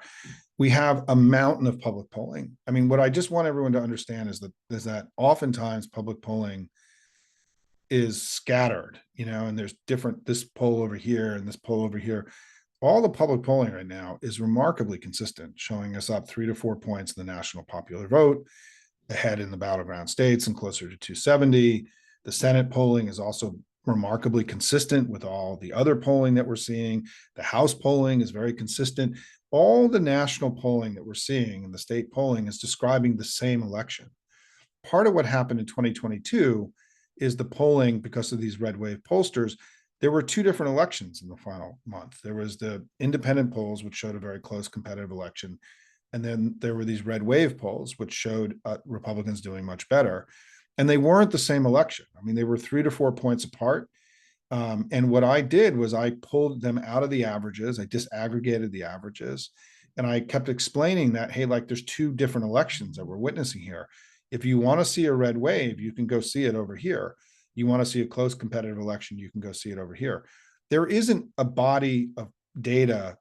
We have a mountain of public polling. I mean, what I just want everyone to understand is that oftentimes public polling is scattered, and there's this poll over here and this poll over here. All the public polling right now is remarkably consistent, showing us up 3 to 4 points in the national popular vote, ahead in the battleground states and closer to 270. The Senate polling is also remarkably consistent with all the other polling that we're seeing. The House polling is very consistent. All the national polling that we're seeing and the state polling is describing the same election. Part of what happened in 2022 is the polling, because of these red wave pollsters, there were 2 different elections in the final month. There was the independent polls, which showed a very close competitive election. And then there were these red wave polls, which showed Republicans doing much better. And they weren't the same election. I mean, they were 3 to 4 points apart. And what I did was I pulled them out of the averages. I disaggregated the averages. And I kept explaining that, hey, there's 2 different elections that we're witnessing here. If you want to see a red wave, you can go see it over here. You want to see a close competitive election, you can go see it over here. There isn't a body of data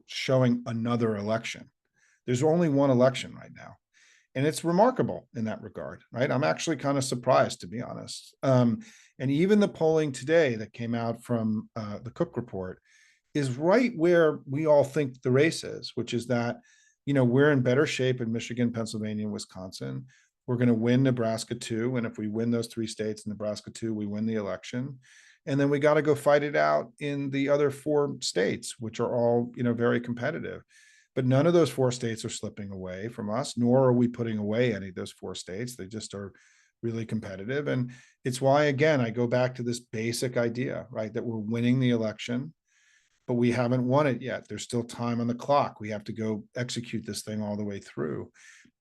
showing another election. There's only one election right now. And it's remarkable in that regard, right? I'm actually kind of surprised, to be honest. And even the polling today that came out from the Cook report is right where we all think the race is, which is that, we're in better shape in Michigan, Pennsylvania, and Wisconsin. We're going to win Nebraska 2. And if we win those 3 states in Nebraska 2, we win the election. And then we got to go fight it out in the other 4 states, which are all, very competitive. But none of those 4 states are slipping away from us, nor are we putting away any of those 4 states. They just are really competitive. And it's why, again, I go back to this basic idea, right, that we're winning the election, but we haven't won it yet. There's still time on the clock. We have to go execute this thing all the way through.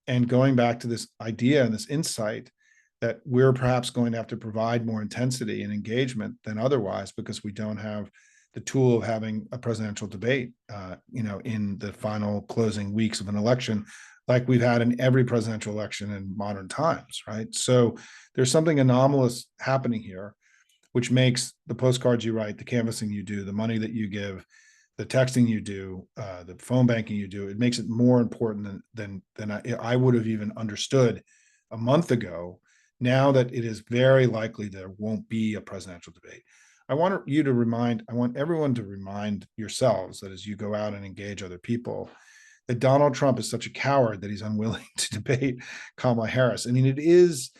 And going back to this idea and this insight that we're perhaps going to have to provide more intensity and engagement than otherwise, because we don't have the tool of having a presidential debate, in the final closing weeks of an election, like we've had in every presidential election in modern times, right? So there's something anomalous happening here, which makes the postcards you write, the canvassing you do, the money that you give, the texting you do, the phone banking you do, it makes it more important than I would have even understood a month ago, now that it is very likely there won't be a presidential debate. I want everyone to remind yourselves that as you go out and engage other people, that Donald Trump is such a coward that he's unwilling to debate Kamala Harris. I mean, it is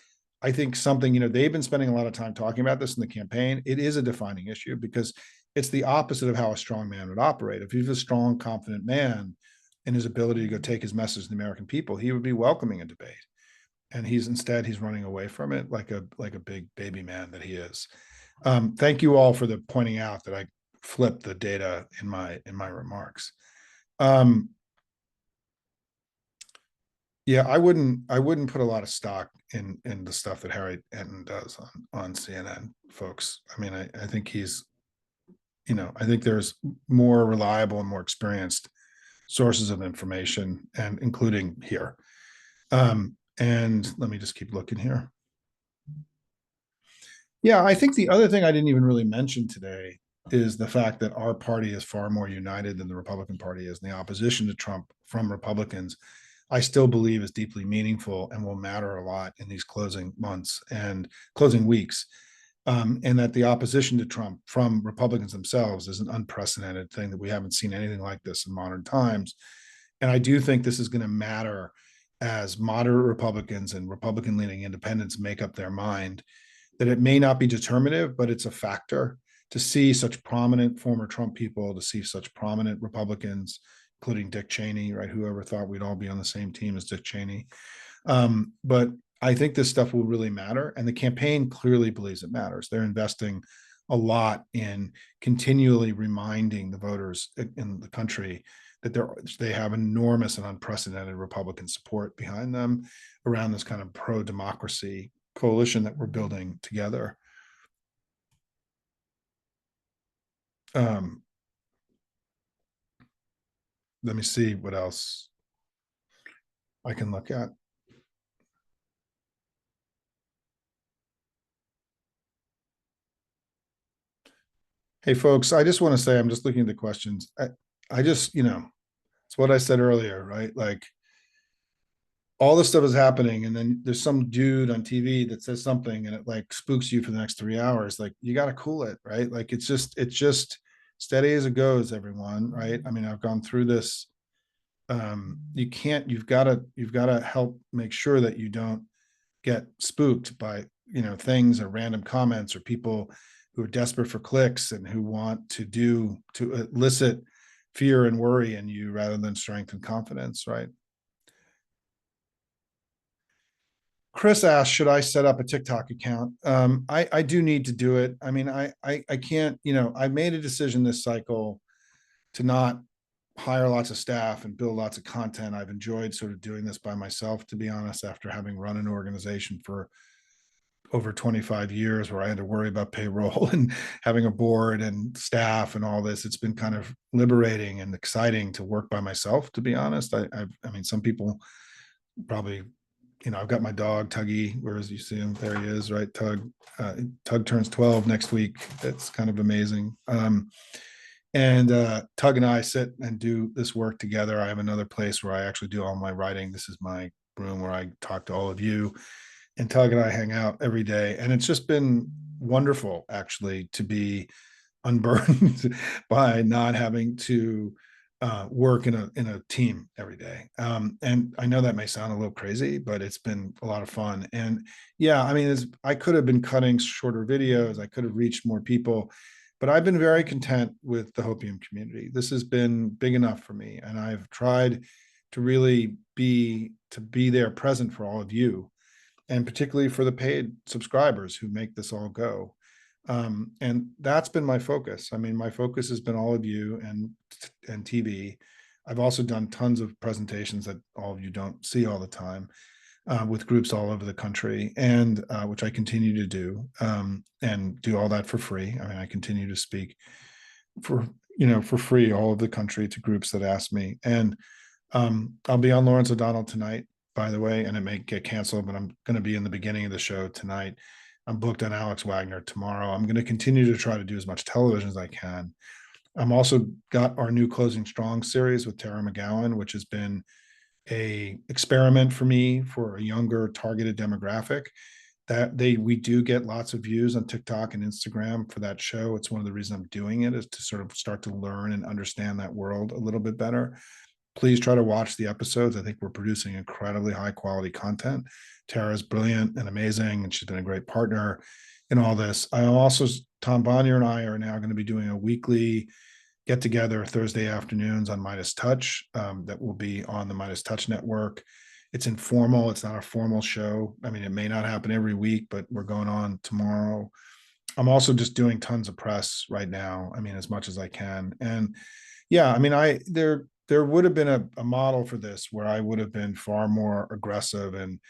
I think something, they've been spending a lot of time talking about this in the campaign. It is a defining issue because it's the opposite of how a strong man would operate. If he's a strong, confident man in his ability to go take his message to the American people, he would be welcoming a debate. And he's running away from it like a big baby man that he is. Thank you all for the pointing out that I flipped the data in my remarks. Yeah, I wouldn't put a lot of stock in the stuff that Harry Enton does on CNN, folks. I mean, I think I think there's more reliable and more experienced sources of information, and including here. And let me just keep looking here. Yeah, I think the other thing I didn't even really mention today is the fact that our party is far more united than the Republican Party is. And the opposition to Trump from Republicans, I still believe, is deeply meaningful and will matter a lot in these closing months and closing weeks. And that the opposition to Trump from Republicans themselves is an unprecedented thing, that we haven't seen anything like this in modern times. And I do think this is going to matter as moderate Republicans and Republican leaning independents make up their mind, that it may not be determinative, but it's a factor to see such prominent former Trump people, to see such prominent Republicans, including Dick Cheney, right? Whoever thought we'd all be on the same team as Dick Cheney. But I think this stuff will really matter. And the campaign clearly believes it matters. They're investing a lot in continually reminding the voters in the country that they have enormous and unprecedented Republican support behind them around this kind of pro-democracy coalition that we're building together. Let me see what else I can look at. Hey, folks, I just want to say, I'm just looking at the questions. I just, it's what I said earlier, right? Like, all this stuff is happening, and then there's some dude on TV that says something and it like spooks you for the next 3 hours. Like, you got to cool it, right? Like, it's just steady as it goes, everyone, right? I mean, I've gone through this. You've got to help make sure that you don't get spooked by, things or random comments or people who are desperate for clicks and who want to elicit fear and worry in you rather than strength and confidence, right? Chris asked, should I set up a TikTok account? I do need to do it. I mean, I can't, I made a decision this cycle to not hire lots of staff and build lots of content. I've enjoyed sort of doing this by myself, to be honest, after having run an organization for over 25 years where I had to worry about payroll and having a board and staff and all this. It's been kind of liberating and exciting to work by myself, to be honest. I mean, some people probably, I've got my dog Tuggy. Where is you see him? There he is, right? Tug. Tug turns 12 next week. It's kind of amazing. And Tug and I sit and do this work together. I have another place where I actually do all my writing. This is my room where I talk to all of you. And Tug and I hang out every day. And it's just been wonderful, actually, to be unburdened by not having to work in a team every day. And I know that may sound a little crazy, but it's been a lot of fun. And yeah, I mean, I could have been cutting shorter videos. I could have reached more people, but I've been very content with the Hopium community. This has been big enough for me. And I've tried to really be there present for all of you, and particularly for the paid subscribers who make this all go. And that's been my focus. I mean, my focus has been all of you and TV. I've also done tons of presentations that all of you don't see all the time with groups all over the country, and which I continue to do, and do all that for free. I mean, I continue to speak for free all over the country to groups that ask me. And I'll be on Lawrence O'Donnell tonight, by the way, and it may get canceled, but I'm going to be in the beginning of the show tonight. I'm booked on Alex Wagner tomorrow. I'm going to continue to try to do as much television as I can. I'm also got our new Closing Strong series with Tara McGowan, which has been a experiment for me for a younger targeted demographic. We do get lots of views on TikTok and Instagram for that show. It's one of the reasons I'm doing it, is to sort of start to learn and understand that world a little bit better. please try to watch the episodes. I think we're producing incredibly high quality content. Tara's brilliant and amazing, and she's been a great partner in all this. I also, Tom Bonnier and I are now going to be doing a weekly get together Thursday afternoons on Midas Touch, that will be on the Midas Touch network. It's informal. It's not a formal show. I mean, it may not happen every week, but we're going on tomorrow. I'm also just doing tons of press right now. I mean, as much as I can. And yeah, I mean, there would have been a model for this where I would have been far more aggressive and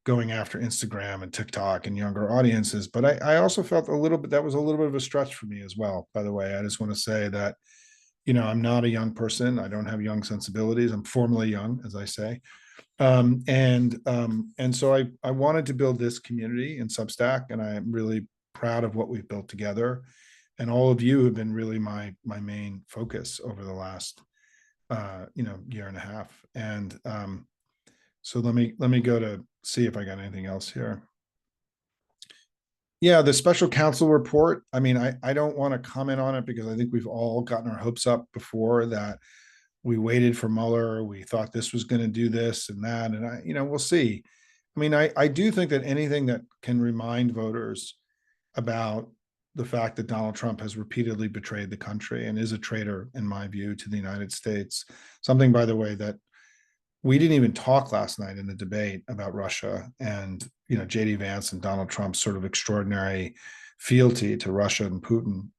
going after Instagram and TikTok and younger audiences. But I also felt a little bit, that was a little bit of a stretch for me as well. By the way, I just want to say that, I'm not a young person. I don't have young sensibilities. I'm formally young, as I say. And so I wanted to build this community in Substack, and I am really proud of what we've built together. And all of you have been really my main focus over the last year and a half. And so let me go to see if I got anything else here. Yeah, the special counsel report. I mean, I don't want to comment on it because I think we've all gotten our hopes up before that. We waited for Mueller. We thought this was going to do this and that, and we'll see. I mean, I do think that anything that can remind voters about the fact that Donald Trump has repeatedly betrayed the country and is a traitor, in my view, to the United States. Something, by the way, that we didn't even talk last night in the debate about Russia and, JD Vance and Donald Trump's sort of extraordinary fealty to Russia and Putin.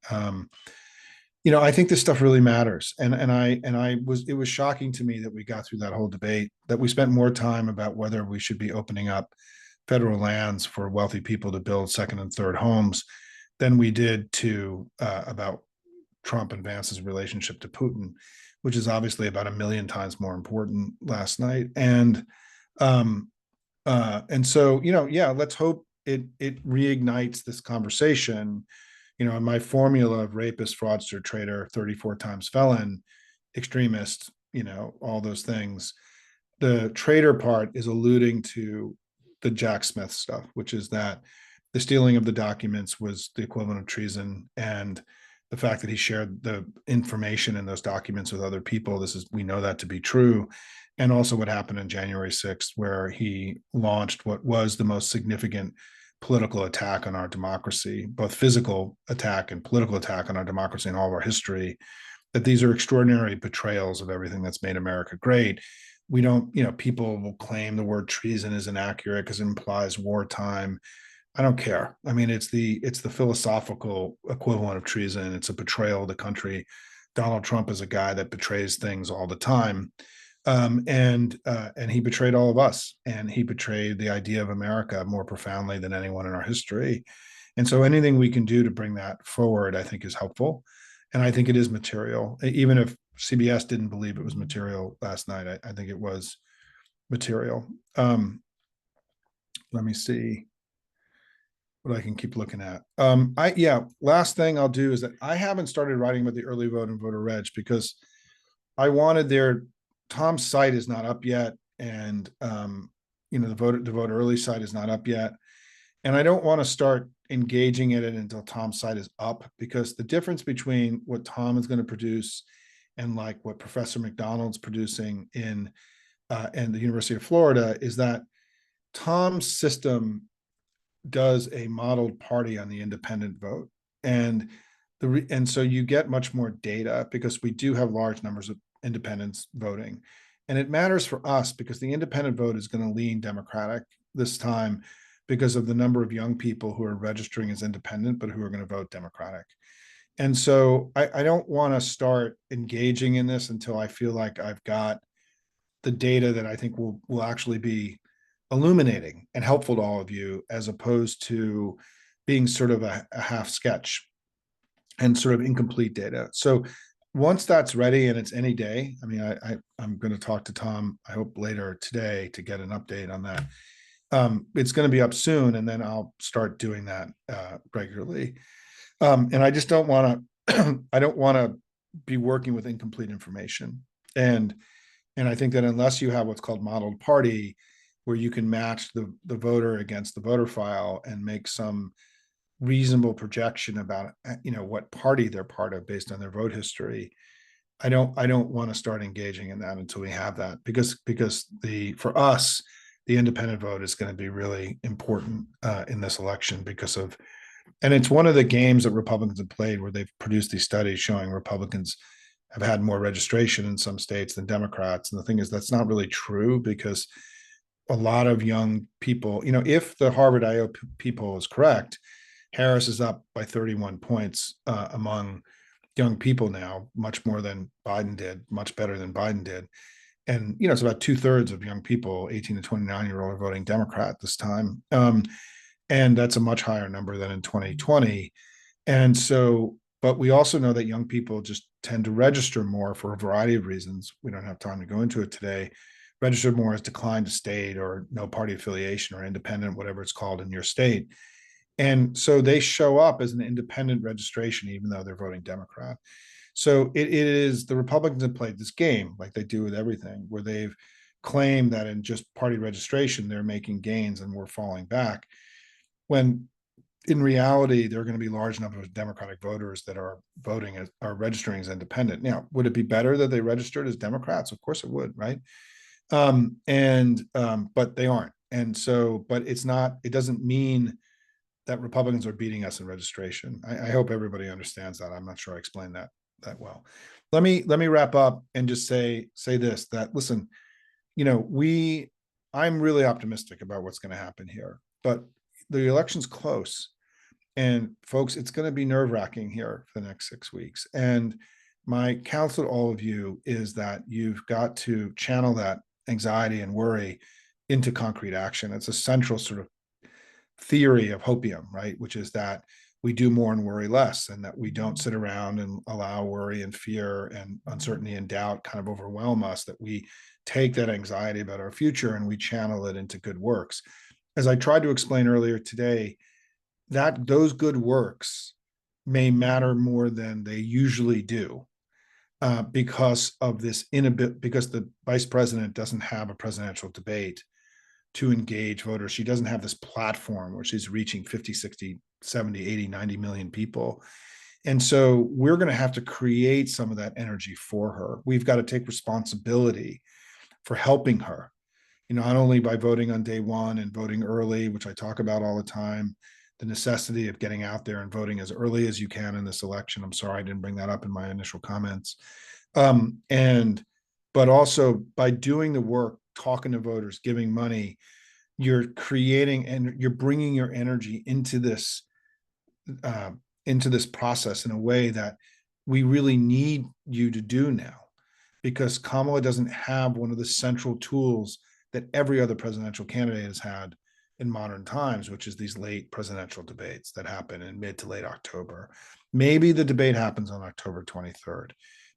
I think this stuff really matters. It was shocking to me that we got through that whole debate, that we spent more time about whether we should be opening up federal lands for wealthy people to build second and third homes than we did about Trump and Vance's relationship to Putin, which is obviously about 1,000,000 times more important last night. And so, yeah, let's hope it reignites this conversation. In my formula of rapist, fraudster, traitor, 34 times felon, extremist, all those things, the traitor part is alluding to the Jack Smith stuff, which is that the stealing of the documents was the equivalent of treason, and the fact that he shared the information in those documents with other people, we know that to be true. And also what happened on January 6th, where he launched what was the most significant political attack on our democracy, both physical attack and political attack on our democracy in all of our history, that these are extraordinary betrayals of everything that's made America great. We don't, people will claim the word treason is inaccurate because it implies wartime. I don't care. I mean, it's the philosophical equivalent of treason. It's a betrayal of the country. Donald Trump is a guy that betrays things all the time. And he betrayed all of us, and he betrayed the idea of America more profoundly than anyone in our history. And so anything we can do to bring that forward, I think, is helpful. And I think it is material. Even if CBS didn't believe it was material last night, I think it was material. Let me see what I can keep looking at. Last thing I'll do is that I haven't started writing about the early vote and voter reg because I wanted Tom's site is not up yet, and the vote early site is not up yet, and I don't want to start engaging in it until Tom's site is up, because the difference between what Tom is going to produce and like what Professor McDonald's producing in the University of Florida is that Tom's system does a modeled party on the independent vote, and so you get much more data because we do have large numbers of independents voting. And it matters for us because the independent vote is going to lean Democratic this time because of the number of young people who are registering as independent, but who are going to vote Democratic. And so I don't want to start engaging in this until I feel like I've got the data that I think will actually be illuminating and helpful to all of you, as opposed to being sort of a half sketch and sort of incomplete data. So once that's ready, and it's any day, I mean, I'm going to talk to Tom, I hope later today, to get an update on that. It's going to be up soon, and then I'll start doing that regularly. And I just don't want to, I don't want to be working with incomplete information. And I think that unless you have what's called modeled party, where you can match the voter against the voter file and make some reasonable projection about what party they're part of based on their vote history, I don't want to start engaging in that until we have that, because for us, the independent vote is going to be really important in this election because of, and it's one of the games that Republicans have played where they've produced these studies showing Republicans have had more registration in some states than Democrats. And the thing is, that's not really true, because a lot of young people, if the Harvard IO people is correct, Harris is up by 31 points among young people now, much more than Biden did, much better than Biden did. And, it's about 2/3 of young people, 18 to 29-year-old, are voting Democrat this time. And that's a much higher number than in 2020. And so, but we also know that young people just tend to register more for a variety of reasons. We don't have time to go into it today. Register more as declined to state or no party affiliation or independent, whatever it's called in your state. And so they show up as an independent registration, even though they're voting Democrat. So it is, the Republicans have played this game like they do with everything, where they've claimed that in just party registration, they're making gains and we're falling back. When in reality, there are going to be large numbers of Democratic voters that are registering as independent. Now, would it be better that they registered as Democrats? Of course it would, right? But they aren't. And so, but it doesn't mean that Republicans are beating us in registration. I hope everybody understands that. I'm not sure I explained that well. Let me wrap up and just say this, that listen, I'm really optimistic about what's going to happen here, but the election's close. And folks, it's going to be nerve-wracking here for the next 6 weeks. And my counsel to all of you is that you've got to channel that anxiety and worry into concrete action. It's a central sort of theory of Hopium, right? Which is that we do more and worry less, and that we don't sit around and allow worry and fear and uncertainty and doubt kind of overwhelm us, that we take that anxiety about our future and we channel it into good works. As I tried to explain earlier today, that those good works may matter more than they usually do, because of this inability, because the vice president doesn't have a presidential debate to engage voters. She doesn't have this platform where she's reaching 50, 60, 70, 80, 90 million people. And so we're going to have to create some of that energy for her. We've got to take responsibility for helping her, not only by voting on day one and voting early, which I talk about all the time, the necessity of getting out there and voting as early as you can in this election. I'm sorry I didn't bring that up in my initial comments. But also by doing the work, talking to voters, giving money, you're creating and you're bringing your energy into this process in a way that we really need you to do now, because Kamala doesn't have one of the central tools that every other presidential candidate has had in modern times, which is these late presidential debates that happen in mid to late October. Maybe the debate happens on October 23rd.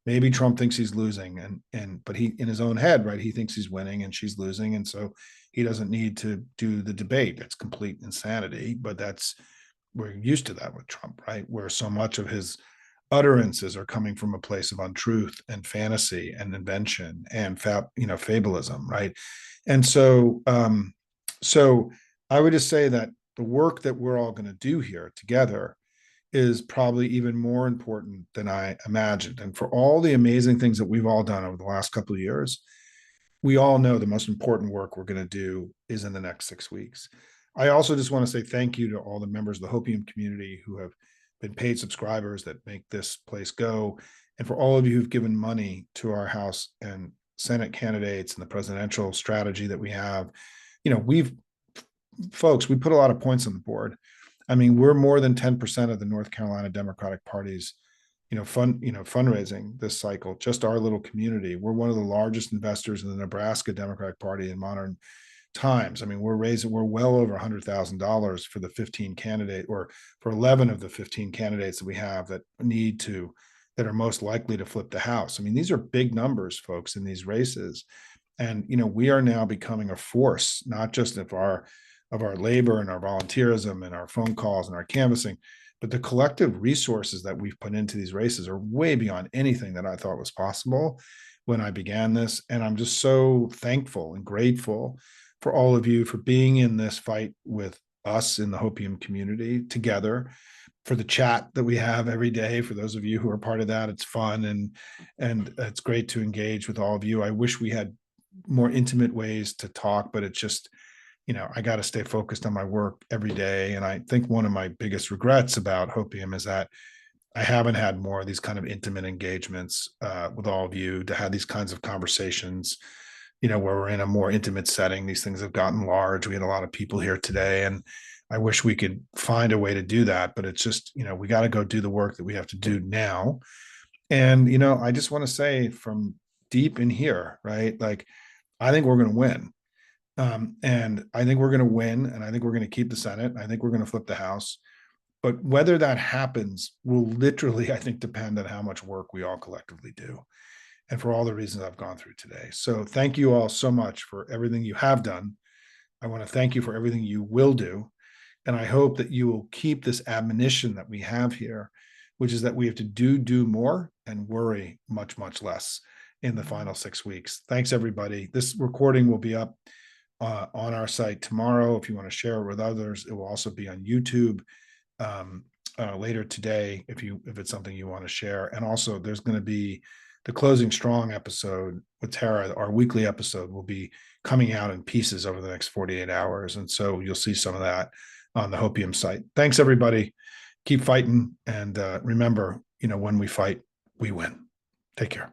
Maybe Trump thinks he's losing, but he, in his own head, right, he thinks he's winning and she's losing, and so he doesn't need to do the debate. It's complete insanity, but we're used to that with Trump, right? Where so much of his utterances are coming from a place of untruth and fantasy and invention and fabulism, right? And so, so I would just say that the work that we're all going to do here together is probably even more important than I imagined. And for all the amazing things that we've all done over the last couple of years, we all know the most important work we're going to do is in the next 6 weeks. I also just want to say thank you to all the members of the Hopium community who have been paid subscribers that make this place go, and for all of you who've given money to our House and Senate candidates and the presidential strategy that we have. We put a lot of points on the board. I mean, we're more than 10% of the North Carolina Democratic Party's, fundraising this cycle, just our little community. We're one of the largest investors in the Nebraska Democratic Party in modern times. I mean, we're well over $100,000 for the 15 candidate, or for 11 of the 15 candidates that we have that are most likely to flip the House. I mean, these are big numbers, folks, in these races. And, we are now becoming a force, not just of our labor and our volunteerism and our phone calls and our canvassing, but the collective resources that we've put into these races are way beyond anything that I thought was possible when I began this. And I'm just so thankful and grateful for all of you for being in this fight with us in the Hopium community together, for the chat that we have every day. For those of you who are part of that, it's fun and it's great to engage with all of you. I wish we had more intimate ways to talk, but it's just, I got to stay focused on my work every day. And I think one of my biggest regrets about Hopium is that I haven't had more of these kind of intimate engagements with all of you, to have these kinds of conversations, where we're in a more intimate setting. These things have gotten large. We had a lot of people here today, and I wish we could find a way to do that, but it's just, we got to go do the work that we have to do now. And, I just want to say from deep in here, right? Like, I think we're going to win. And I think we're going to win, and I think we're going to keep the Senate. I think we're going to flip the House. But whether that happens will literally, I think, depend on how much work we all collectively do. And for all the reasons I've gone through today. So thank you all so much for everything you have done. I want to thank you for everything you will do. And I hope that you will keep this admonition that we have here, which is that we have to do more and worry much, much less in the final 6 weeks. Thanks, everybody. This recording will be up on our site tomorrow. If you want to share it with others, it will also be on YouTube later today if it's something you want to share. And also, there's going to be the Closing Strong episode with Tara. Our weekly episode will be coming out in pieces over the next 48 hours. And so you'll see some of that on the Hopium site. Thanks, everybody. Keep fighting. And remember, when we fight, we win. Take care.